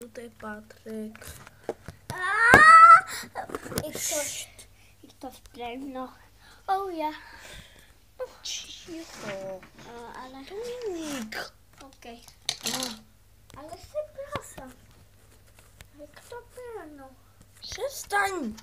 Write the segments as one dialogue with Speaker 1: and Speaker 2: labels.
Speaker 1: Tutaj Patryk.
Speaker 2: I ktoś drewno. O ja.
Speaker 1: Cicho.
Speaker 2: Ale
Speaker 1: Dominik.
Speaker 2: okej.
Speaker 1: O,
Speaker 2: Ale przepraszam. Ale kto brano?
Speaker 1: przestań.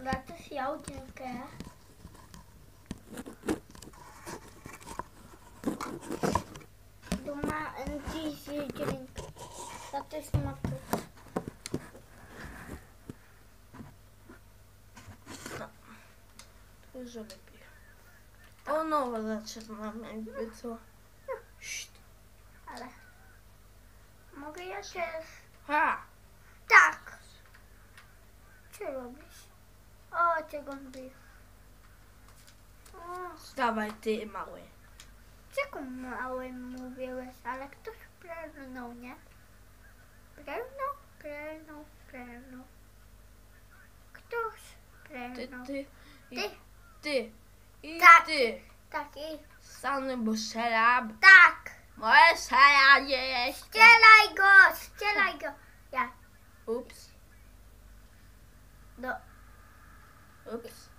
Speaker 2: Dat is jouw drink, hè? Doe maar een diesel drink. Dat is makkelijk.
Speaker 1: Dużo lepiej. O nowo zaczynamy jakby co. Szt.
Speaker 2: Ale mogę ja też?
Speaker 1: Ha!
Speaker 2: Tak. Co robisz? O, czego bił? O,
Speaker 1: Dawaj ty mały.
Speaker 2: czego małym mówiłeś? Ale ktoś prernął, nie? Prernął. Ktoś
Speaker 1: Ty,
Speaker 2: prernął.
Speaker 1: ty. I
Speaker 2: Ty.
Speaker 1: ty. I
Speaker 2: Tak.
Speaker 1: ty.
Speaker 2: Tak i
Speaker 1: Stanę, bo strzelam.
Speaker 2: tak.
Speaker 1: Moje strzelanie jest.
Speaker 2: Strzelaj go. Ja.
Speaker 1: Ups.
Speaker 2: No,
Speaker 1: Ups.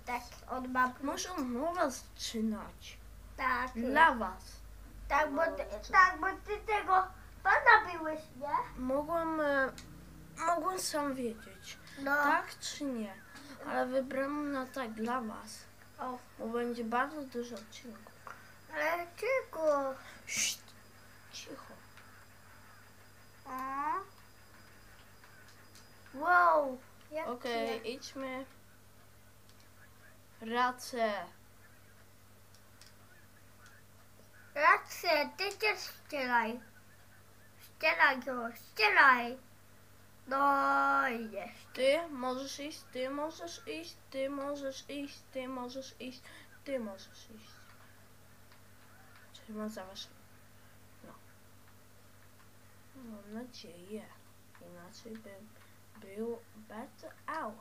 Speaker 2: tak, od babki.
Speaker 1: Muszę od nowa zaczynać.
Speaker 2: Tak.
Speaker 1: Dla was.
Speaker 2: Tak, bo ty tego pana biłeś, nie?
Speaker 1: Mogłem sam wiedzieć.
Speaker 2: No.
Speaker 1: Tak czy nie? Ale wybrałem na tak dla was.
Speaker 2: O,
Speaker 1: Bo będzie bardzo dużo odcinków.
Speaker 2: ale czego?
Speaker 1: Szt. Cicho.
Speaker 2: O. Wow. Jak
Speaker 1: Okej, idźmy. Racę.
Speaker 2: Rację, ty też strzelaj. Strzelaj. No, idziesz.
Speaker 1: Ty możesz iść, ty możesz iść, ty możesz iść, ty możesz iść, ty możesz iść. Czyli mam zawsze. No. Mam nadzieję. Inaczej by był bardzo au.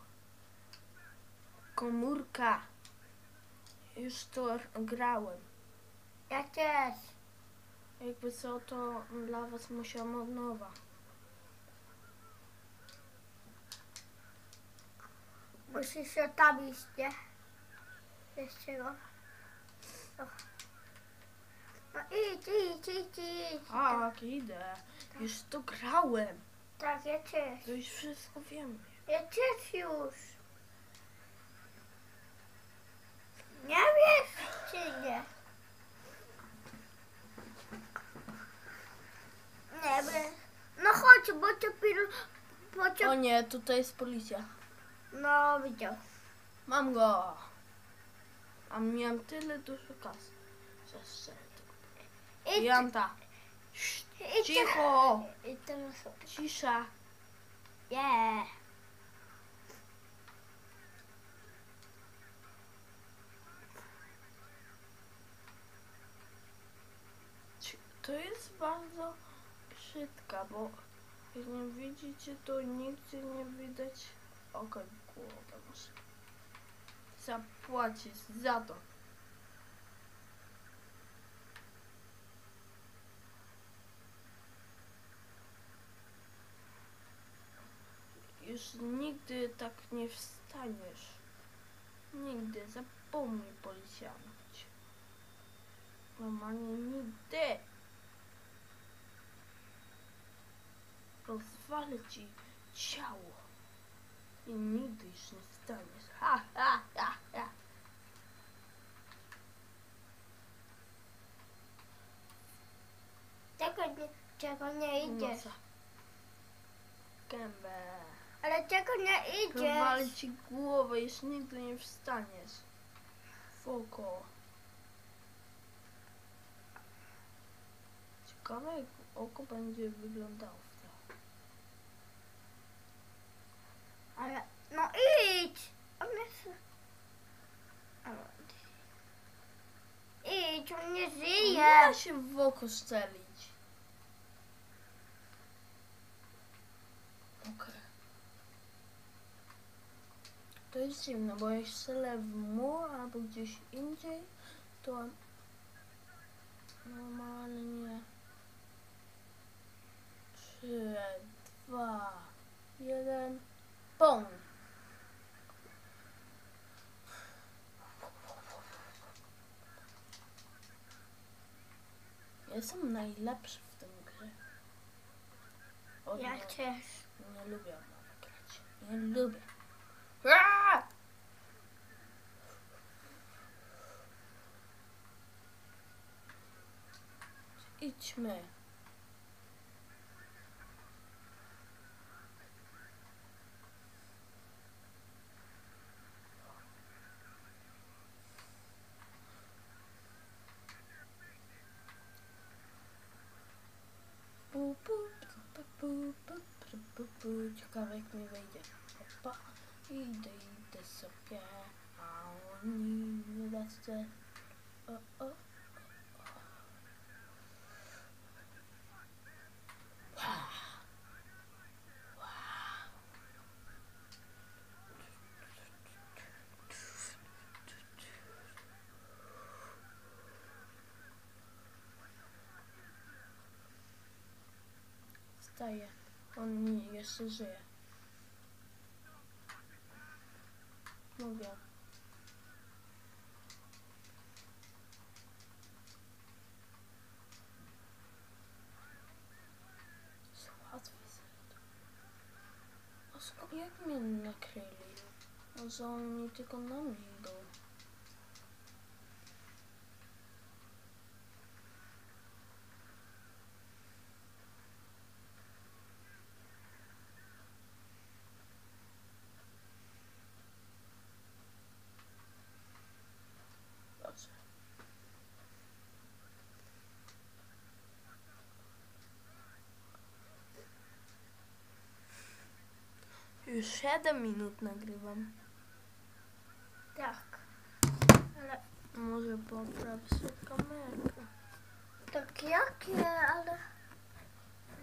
Speaker 1: Komórka. Już to grałem.
Speaker 2: Ja też.
Speaker 1: Jakby co, to dla was musiałam od nowa.
Speaker 2: Musisz się tam iść, nie? Jeszcze go. No idź.
Speaker 1: Tak, idę. Już to grałem.
Speaker 2: Tak, ja też.
Speaker 1: To już wszystko wiem.
Speaker 2: Ja też już. Nie wiesz, czy nie? Nie wiem. No chodź, bo dopiero...
Speaker 1: O nie, tutaj jest policja.
Speaker 2: No, widział.
Speaker 1: Mam go. A miałem tyle dużo kasy. Zastrzelę tego.
Speaker 2: I
Speaker 1: Janta. Cicho.
Speaker 2: I teraz...
Speaker 1: Cisza.
Speaker 2: Yeah.
Speaker 1: To jest bardzo brzydka, bo jak nie widzicie, to nigdzie nie widać oka w głowę. Muszę zapłacić za to. Już nigdy tak nie wstaniesz. Nigdy. Zapomnij, policjant. Normalnie nigdy. Rozwalę ci ciało. I nigdy już nie wstaniesz. Ha.
Speaker 2: Czego nie idziesz?
Speaker 1: Nosa. Gębę.
Speaker 2: Ale czego nie idziesz?
Speaker 1: Rozwalę ci głowę, już nigdy nie wstaniesz. Foko. Ciekawe jak oko będzie wyglądało wtedy. się w oko strzelić. Okej. To jest zimno, bo jak strzelę w mur albo gdzieś indziej, to normalnie 3, 2, 1, BOOM! Jestem najlepszy w tym grze. O,
Speaker 2: Ja
Speaker 1: nie,
Speaker 2: też.
Speaker 1: nie lubię nawet grać. Nie lubię. Aaaa! Idźmy. Pu, pu, pu, pu, pu, pu, pu, pu. Ciekawe jak mi wejdzie. Opa. Idę sobie. A oni nie lecę. O, o. Wstaje. On nie, jeszcze żyje. Mówię. Łatwiej jak mnie nakryli? Może oni tylko na mnie idą. Dobrze. Już 7 minut nagrywam.
Speaker 2: Tak. Ale
Speaker 1: Może popraw sobie kamerkę.
Speaker 2: tak jakie, ale...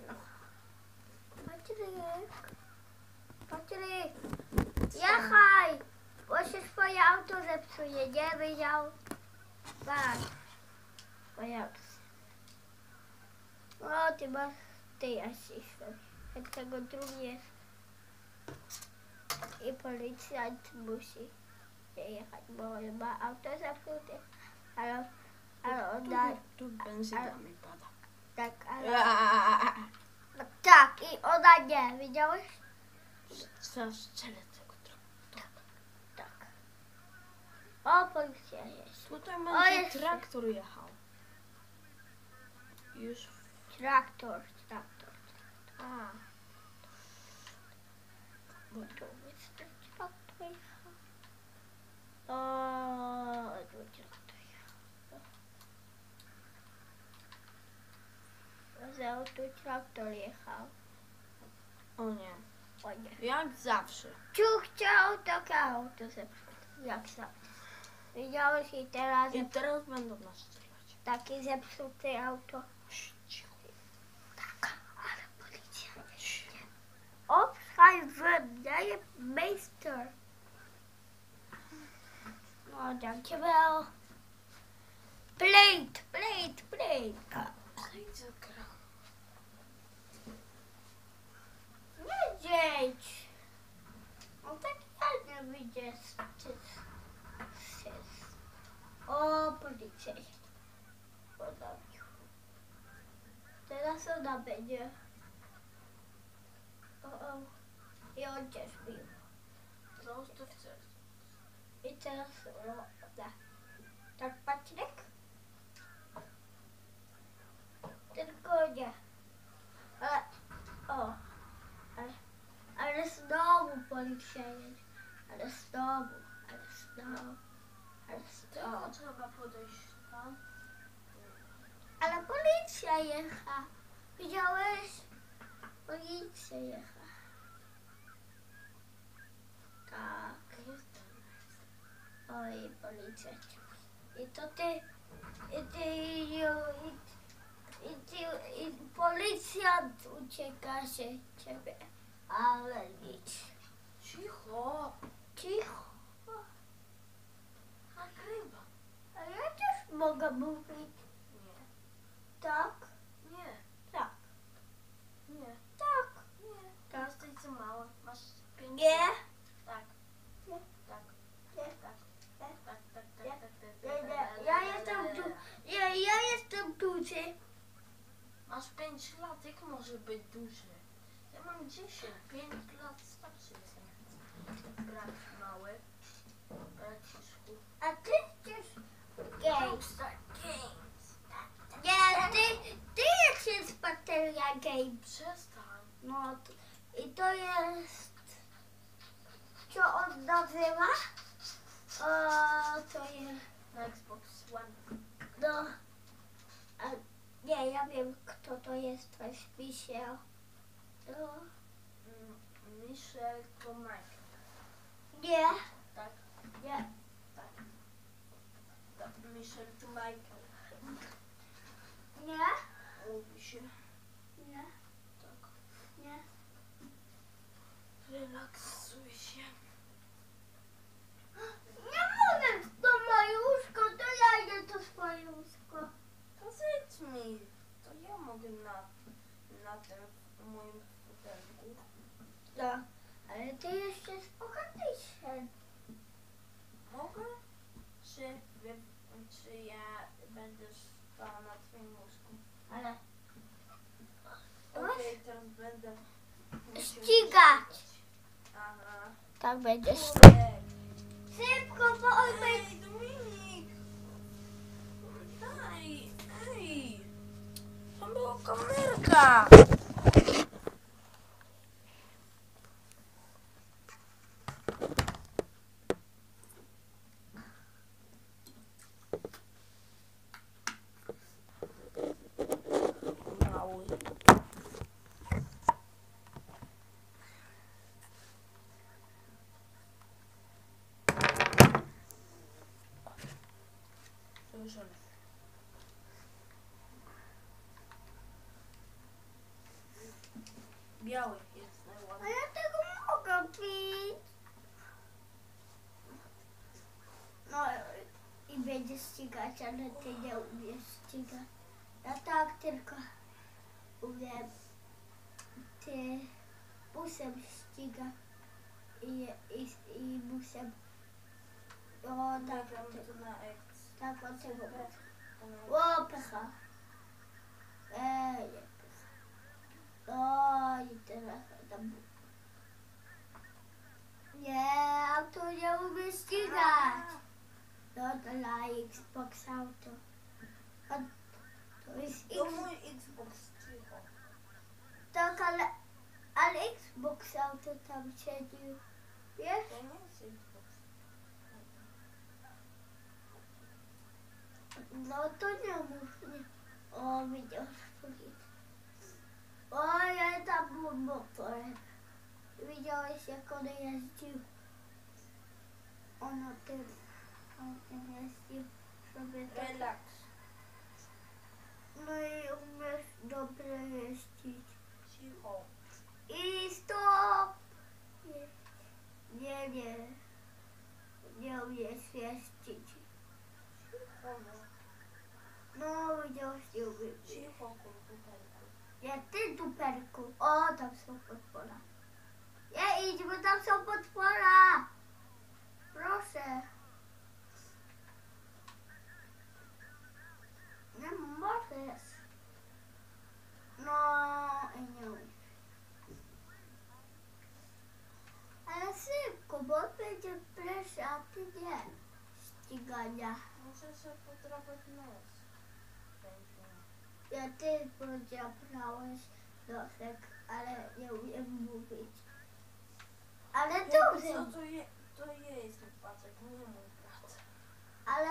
Speaker 2: No. Patryk, jechaj! Bo się swoje auto zepsuje, nie wiedział. Patrz. Swoje auto. O, ty asystent. Jak tego drugi jest. I policjant musi jechać, bo on ma auto zepsute. Ale on da...
Speaker 1: Tu benzyna mi pada.
Speaker 2: Tak, ale... No tak, i ona nie, widziałeś?
Speaker 1: Zaraz strzelę tego trochę.
Speaker 2: Tak. O, policja jest.
Speaker 1: Tutaj
Speaker 2: O,
Speaker 1: będzie
Speaker 2: jest.
Speaker 1: traktor jechał. Już.
Speaker 2: Traktor.
Speaker 1: A.
Speaker 2: Tu jest traktor jechał. O, tu traktor jechał. Tu traktor jechał.
Speaker 1: O nie.
Speaker 2: O nie.
Speaker 1: Jak zawsze.
Speaker 2: Chciał tak auto zepsuć. Jak zawsze. Widziałeś i teraz
Speaker 1: I teraz będą nas strzelać.
Speaker 2: takie zepsute auto.
Speaker 1: Cicho.
Speaker 2: Tak, ale policja jedzie. Opschrijven, meester. No, dankjewel. Plate. Widzieć. No tak fajnie widzieć. O, policja jest. Teraz ona będzie. O. I on cię zbił.
Speaker 1: Zostaw coś.
Speaker 2: I teraz ona. Tak, Patryk? Tylko nie. Ale znowu policja jedzie. Ale znowu.
Speaker 1: To trzeba podejść tam.
Speaker 2: Ale policja jecha. Widziałeś? Policja jecha. Tak. Oj, policja. I to ty I policjant ucieka się ciebie, ale nic.
Speaker 1: Cicho.
Speaker 2: Cicho.
Speaker 1: Nagrywa.
Speaker 2: A ja też mogę mówić.
Speaker 1: Nie.
Speaker 2: Tak,
Speaker 1: Nie.
Speaker 2: tak,
Speaker 1: Nie.
Speaker 2: tak.
Speaker 1: Nie.
Speaker 2: Tak.
Speaker 1: Jesteś za mała. Masz 5
Speaker 2: Nie.
Speaker 1: lat. Tak.
Speaker 2: Nie.
Speaker 1: Tak.
Speaker 2: Nie.
Speaker 1: Tak.
Speaker 2: Nie.
Speaker 1: Tak, tak,
Speaker 2: Nie.
Speaker 1: tak, tak, tak,
Speaker 2: Nie,
Speaker 1: tak,
Speaker 2: nie,
Speaker 1: tak,
Speaker 2: ja
Speaker 1: tak,
Speaker 2: jestem
Speaker 1: tak,
Speaker 2: tu.
Speaker 1: tak.
Speaker 2: Nie, ja jestem duży.
Speaker 1: Masz 5 lat, jak może być duży? Ja mam 10, 5 lat starszy jestem. Brat mały, braciszku.
Speaker 2: A ty jesteś gej.
Speaker 1: Rockstar Games.
Speaker 2: Nie, ty jesteś bateria gej.
Speaker 1: Przestań.
Speaker 2: No i to jest. Co on nazywa? O, to jest.
Speaker 1: Na Xbox One.
Speaker 2: No. A, nie, ja wiem kto to jest, to jest Michel. No.
Speaker 1: Michel to Mike.
Speaker 2: Nie,
Speaker 1: Tak,
Speaker 2: nie,
Speaker 1: tak. Tak, Michel to Michael.
Speaker 2: nie,
Speaker 1: Mówi się.
Speaker 2: nie,
Speaker 1: Tak.
Speaker 2: nie.
Speaker 1: Relaksuj się.
Speaker 2: Nie mogę to moje łóżko, to ja idę to swoje łóżko.
Speaker 1: To zejdź mi. To ja mogę na tym moim fotelku.
Speaker 2: No, ale ty jeszcze spokojniejszy.
Speaker 1: Mogę? Czy ja będę spała na twoim łóżku?
Speaker 2: Ale
Speaker 1: Okej, teraz będę musiał
Speaker 2: Ścigać.
Speaker 1: Aha.
Speaker 2: tak będziesz.
Speaker 1: Kurde.
Speaker 2: Szybko, bo on będzie.
Speaker 1: Ej, Dominik! Daj, ej! To była kamerka! Mały. Słyszałem. Biały jest
Speaker 2: A
Speaker 1: najładniejszy.
Speaker 2: ja tego mogę pić. No i będzie ścigać, ale ty nie umiesz ścigać. Ja tak tylko umiem. Ty muszę ścigać i muszę. O tak,
Speaker 1: Nagram to na X.
Speaker 2: tak od tego.
Speaker 1: Super.
Speaker 2: O, pecha. Nie pecha. O, i teraz tam. Nie, auto nie umie ścigać. No to na Xbox Auto. A to jest
Speaker 1: To mój Xbox, cicho.
Speaker 2: tak, ale Xbox Auto tam siedzi. Wiesz?
Speaker 1: To nie jest Xbox.
Speaker 2: No to nie mów nie. O, widziałeś policję. O, ja tam byłem motorem. Widziałeś jak on jeździł. On jeździł sobie tak.
Speaker 1: Relaks.
Speaker 2: No i umiesz dobrze jeździć.
Speaker 1: Cicho.
Speaker 2: I stop! Nie, nie umiesz jeździć.
Speaker 1: Cicho, no.
Speaker 2: No, widziałeś, nie umiem.
Speaker 1: Cicho, komputerku.
Speaker 2: Nie, ty duperku. O, tam są potwora. Nie idź, bo tam są potwora. Proszę. Nie możesz. No, i nie umiesz. Ale szybko, bo on będzie pierwszy, a ty nie. Ścigania.
Speaker 1: Muszę sobie podrapać nos.
Speaker 2: Ja ty podziabrałeś nosek, ale nie umiem mówić. Ale
Speaker 1: Co
Speaker 2: dobrze.
Speaker 1: to jest Pacek, nie mój brat.
Speaker 2: Ale,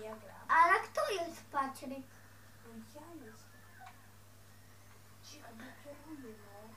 Speaker 1: Ja gram.
Speaker 2: ale kto jest Patryk?
Speaker 1: Ja jestem. Cicho, nie kieruję, no.